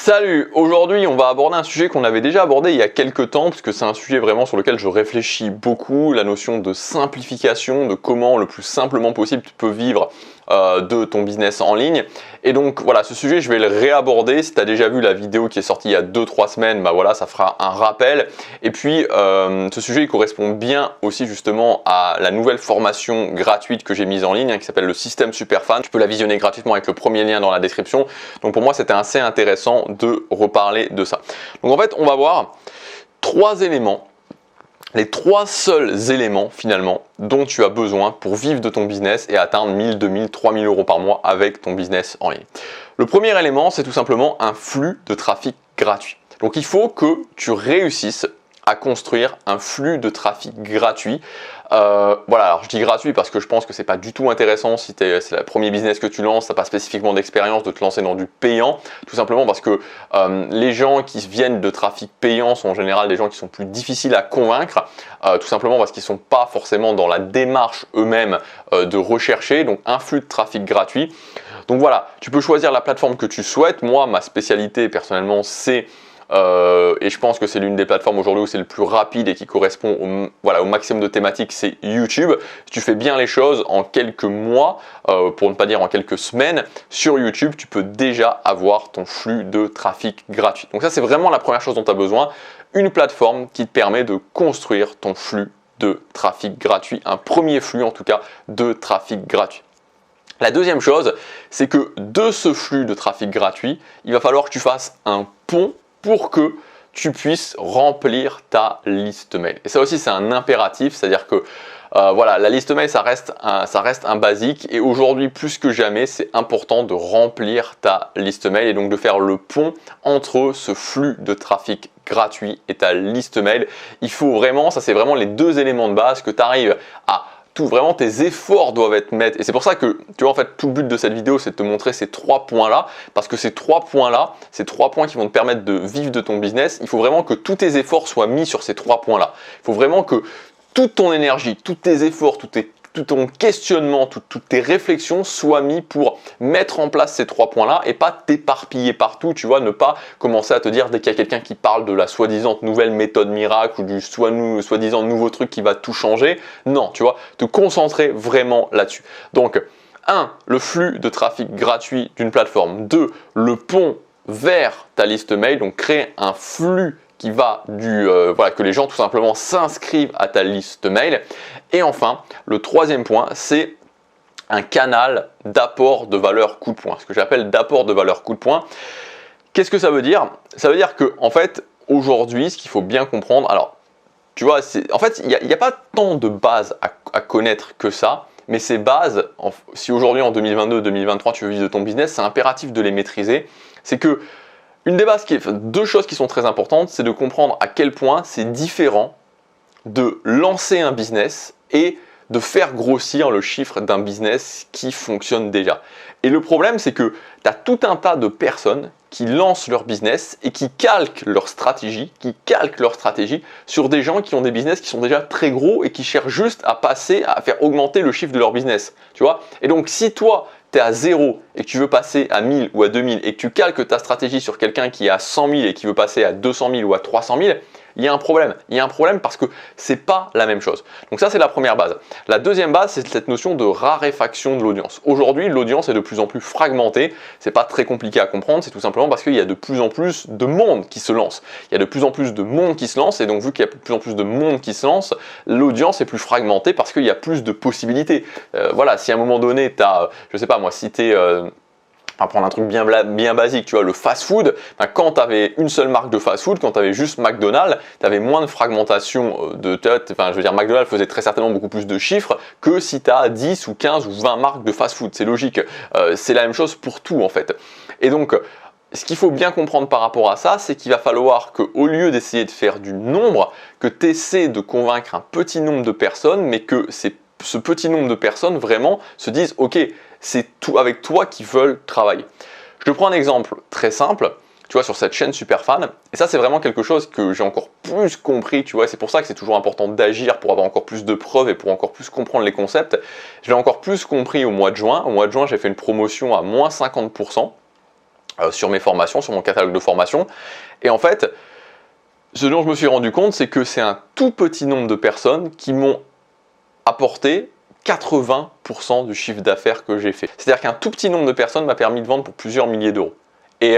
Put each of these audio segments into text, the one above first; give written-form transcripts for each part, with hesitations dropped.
Salut, aujourd'hui on va aborder un sujet qu'on avait déjà abordé il y a quelques temps, parce que c'est un sujet vraiment sur lequel je réfléchis beaucoup, la notion de simplification, de comment le plus simplement possible tu peux vivre de ton business en ligne. Et donc voilà, ce sujet je vais le réaborder. Si tu as déjà vu la vidéo qui est sortie il y a 2-3 semaines, bah voilà, ça fera un rappel. Et puis ce sujet il correspond bien aussi justement à la nouvelle formation gratuite que j'ai mise en ligne, qui s'appelle le système Superfan. Tu peux la visionner gratuitement avec le premier lien dans la description. Donc pour moi c'était assez intéressant de reparler de ça. Donc en fait on va voir 3 éléments, les 3 seuls éléments finalement dont tu as besoin pour vivre de ton business et atteindre 1000, 2000, 3000 euros par mois avec ton business en ligne. Le premier élément, c'est tout simplement un flux de trafic gratuit. Donc il faut que tu réussisses à construire un flux de trafic gratuit. Voilà, alors je dis gratuit parce que je pense que c'est pas du tout intéressant si c'est le premier business que tu lances, t'as pas spécifiquement d'expérience de te lancer dans du payant, tout simplement parce que les gens qui viennent de trafic payant sont en général des gens qui sont plus difficiles à convaincre, tout simplement parce qu'ils sont pas forcément dans la démarche eux-mêmes de rechercher, donc un flux de trafic gratuit. Donc voilà, tu peux choisir la plateforme que tu souhaites. Moi, ma spécialité personnellement, c'est et je pense que c'est l'une des plateformes aujourd'hui où c'est le plus rapide et qui correspond au maximum de thématiques, c'est YouTube. Si tu fais bien les choses en quelques mois, pour ne pas dire en quelques semaines, sur YouTube, tu peux déjà avoir ton flux de trafic gratuit. Donc ça, c'est vraiment la première chose dont tu as besoin, une plateforme qui te permet de construire ton flux de trafic gratuit, un premier flux en tout cas de trafic gratuit. La deuxième chose, c'est que de ce flux de trafic gratuit, il va falloir que tu fasses un pont pour que tu puisses remplir ta liste mail. Et ça aussi, c'est un impératif, c'est-à-dire que voilà, la liste mail, ça reste un basique. Et aujourd'hui, plus que jamais, c'est important de remplir ta liste mail et donc de faire le pont entre ce flux de trafic gratuit et ta liste mail. Il faut vraiment, ça c'est vraiment les 2 éléments de base que tu arrives à vraiment tes efforts doivent être faits. Et c'est pour ça que, tu vois, en fait, tout le but de cette vidéo, c'est de te montrer ces 3 points-là. Parce que ces 3 points-là, ces 3 points qui vont te permettre de vivre de ton business, il faut vraiment que tous tes efforts soient mis sur ces 3 points-là. Il faut vraiment que toute ton énergie, tous tes efforts, tout ton questionnement, toutes tes réflexions soient mis pour mettre en place ces 3 points-là et pas t'éparpiller partout, tu vois, ne pas commencer à te dire dès qu'il y a quelqu'un qui parle de la soi-disant nouvelle méthode miracle ou du soi-disant nouveau truc qui va tout changer. Non, tu vois, te concentrer vraiment là-dessus. Donc, 1, le flux de trafic gratuit d'une plateforme. 2, le pont vers ta liste mail, donc créer un flux qui va que les gens tout simplement s'inscrivent à ta liste mail. Et enfin, le 3e point, c'est un canal d'apport de valeur coup de poing. Ce que j'appelle d'apport de valeur coup de poing. Qu'est-ce que ça veut dire? Ça veut dire que en fait, aujourd'hui, ce qu'il faut bien comprendre, alors, tu vois, en fait, il n'y a pas tant de bases à connaître que ça. Mais ces bases, si aujourd'hui en 2022-2023 tu veux vivre de ton business, c'est impératif de les maîtriser. C'est que deux choses qui sont très importantes, c'est de comprendre à quel point c'est différent de lancer un business et de faire grossir le chiffre d'un business qui fonctionne déjà. Et le problème, c'est que tu as tout un tas de personnes qui lancent leur business et qui calquent leur stratégie sur des gens qui ont des business qui sont déjà très gros et qui cherchent juste à faire augmenter le chiffre de leur business. Tu vois? Et donc, si toi, tu es à 0 et que tu veux passer à 1000 ou à 2000 et que tu calques ta stratégie sur quelqu'un qui est à 100 000 et qui veut passer à 200 000 ou à 300 000, il y a un problème. Il y a un problème parce que c'est pas la même chose. Donc ça, c'est la première base. La deuxième base, c'est cette notion de raréfaction de l'audience. Aujourd'hui, l'audience est de plus en plus fragmentée. C'est pas très compliqué à comprendre. C'est tout simplement parce qu'il y a de plus en plus de monde qui se lance. Il y a de plus en plus de monde qui se lance et donc vu qu'il y a de plus en plus de monde qui se lance, l'audience est plus fragmentée parce qu'il y a plus de possibilités. Voilà, si à un moment donné, tu as, je sais pas moi, si tu es on va prendre un truc bien basique, tu vois, le fast-food, quand tu avais une seule marque de fast-food, quand tu avais juste McDonald's, tu avais moins de fragmentation je veux dire, McDonald's faisait très certainement beaucoup plus de chiffres que si tu as 10 ou 15 ou 20 marques de fast-food, c'est logique. C'est la même chose pour tout en fait. Et donc, ce qu'il faut bien comprendre par rapport à ça, c'est qu'il va falloir qu'au lieu d'essayer de faire du nombre, que tu essaies de convaincre un petit nombre de personnes, mais que ce petit nombre de personnes vraiment se disent « Ok, c'est tout avec toi qui veulent travailler ». Je te prends un exemple très simple, tu vois, sur cette chaîne Superfan. Et ça, c'est vraiment quelque chose que j'ai encore plus compris, tu vois. C'est pour ça que c'est toujours important d'agir pour avoir encore plus de preuves et pour encore plus comprendre les concepts. Je l'ai encore plus compris au mois de juin. Au mois de juin, j'ai fait une promotion à moins 50%. sur mes formations, sur mon catalogue de formation. Et en fait, ce dont je me suis rendu compte, c'est que c'est un tout petit nombre de personnes qui m'ont apporté 80% du chiffre d'affaires que j'ai fait. C'est-à-dire qu'un tout petit nombre de personnes m'a permis de vendre pour plusieurs milliers d'euros. Et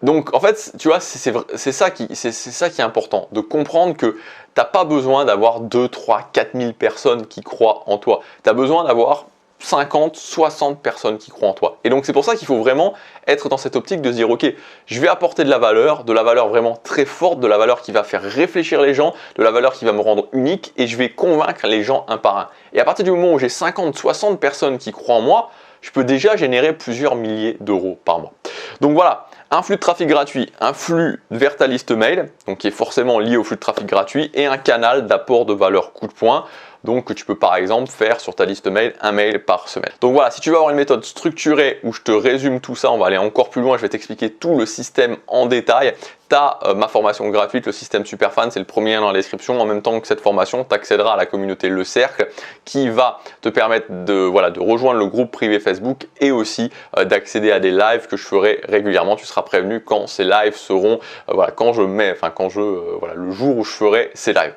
donc en fait, tu vois, c'est ça qui est important, de comprendre que tu n'as pas besoin d'avoir 2, 3, 4 000 personnes qui croient en toi. Tu as besoin d'avoir 50, 60 personnes qui croient en toi. Et donc c'est pour ça qu'il faut vraiment être dans cette optique de se dire ok, je vais apporter de la valeur vraiment très forte, de la valeur qui va faire réfléchir les gens, de la valeur qui va me rendre unique et je vais convaincre les gens un par un. Et à partir du moment où j'ai 50, 60 personnes qui croient en moi, je peux déjà générer plusieurs milliers d'euros par mois. Donc voilà, un flux de trafic gratuit, un flux vers ta liste mail, donc qui est forcément lié au flux de trafic gratuit, et un canal d'apport de valeur coup de poing. Donc tu peux par exemple faire sur ta liste mail un mail par semaine. Donc voilà, si tu veux avoir une méthode structurée où je te résume tout ça, on va aller encore plus loin, je vais t'expliquer tout le système en détail. Tu as ma formation gratuite, le système Superfan, c'est le premier lien dans la description. En même temps que cette formation, tu accéderas à la communauté Le Cercle qui va te permettre de rejoindre le groupe privé Facebook et aussi d'accéder à des lives que je ferai régulièrement. Tu seras prévenu quand ces lives seront, le jour où je ferai ces lives.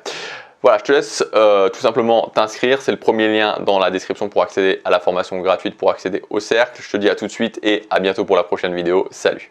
Voilà, je te laisse tout simplement t'inscrire, c'est le premier lien dans la description pour accéder à la formation gratuite, pour accéder au cercle. Je te dis à tout de suite et à bientôt pour la prochaine vidéo. Salut!